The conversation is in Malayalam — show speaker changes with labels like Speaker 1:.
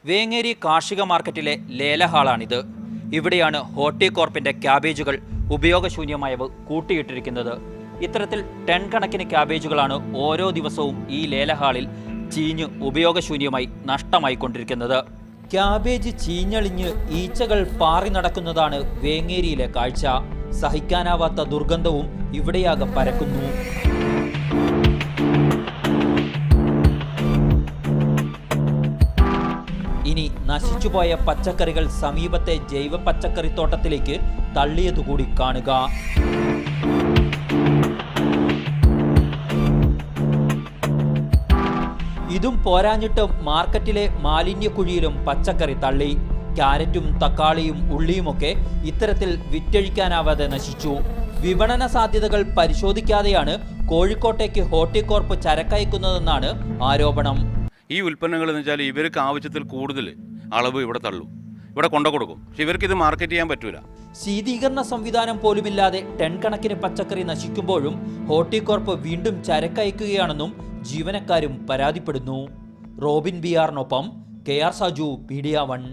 Speaker 1: വേങ്ങേരി കാർഷിക മാർക്കറ്റിലെ ലേലഹാളാണിത്. ഇവിടെയാണ് ഹോർട്ടികോർപ്പിന്റെ ക്യാബേജുകൾ ഉപയോഗശൂന്യമായവ കൂട്ടിയിട്ടിരിക്കുന്നത്. ഇത്തരത്തിൽ ടൺ കണക്കിന് ക്യാബേജുകളാണ് ഓരോ ദിവസവും ഈ ലേലഹാളിൽ ചീഞ്ഞ് ഉപയോഗശൂന്യമായി നഷ്ടമായിക്കൊണ്ടിരിക്കുന്നത്. ക്യാബേജ് ചീഞ്ഞളിഞ്ഞ് ഈച്ചകൾ പാറി നടക്കുന്നതാണ് വേങ്ങേരിയിലെ കാഴ്ച. സഹിക്കാനാവാത്ത ദുർഗന്ധവും ഇവിടെയാകെ പരക്കുന്നു. ഇനി നശിച്ചുപോയ പച്ചക്കറികൾ സമീപത്തെ ജൈവ പച്ചക്കറിത്തോട്ടത്തിലേക്ക് തള്ളിയതുകൂടി കാണുക. ഇതും പോരാഞ്ഞിട്ട് മാർക്കറ്റിലെ മാലിന്യക്കുഴിയിലും പച്ചക്കറി തള്ളി. ക്യാരറ്റും തക്കാളിയും ഉള്ളിയുമൊക്കെ ഇത്തരത്തിൽ വിറ്റഴിക്കാനാവാതെ നശിച്ചു. വിപണന സാധ്യതകൾ പരിശോധിക്കാതെയാണ് കോഴിക്കോട്ടേക്ക് ഹോർട്ടികോർപ്പ് ചരക്കയക്കുന്നതെന്നാണ് ആരോപണം.
Speaker 2: ഈ ഉൽപ്പന്നങ്ങൾ എന്ന് വെച്ചാൽ ഇവർക്ക് ആവശ്യത്തിൽ കൂടുതൽ അളവ് ഇവിടെ തള്ളും, ഇവിടെ കൊണ്ടു കൊടുക്കും. പക്ഷെ ഇവർക്ക് ഇത് മാർക്കറ്റ് ചെയ്യാൻ പറ്റൂല.
Speaker 1: ശീതീകരണ സംവിധാനം പോലുമില്ലാതെ ടൺ കണക്കിന് പച്ചക്കറി നശിക്കുമ്പോഴും ഹോർട്ടികോർപ്പ് വീണ്ടും ചരക്കയക്കുകയാണെന്നും ജീവനക്കാരും പരാതിപ്പെടുന്നു. റോബിൻ ബിആറിനൊപ്പം KR സാജു, മീഡിയ 1.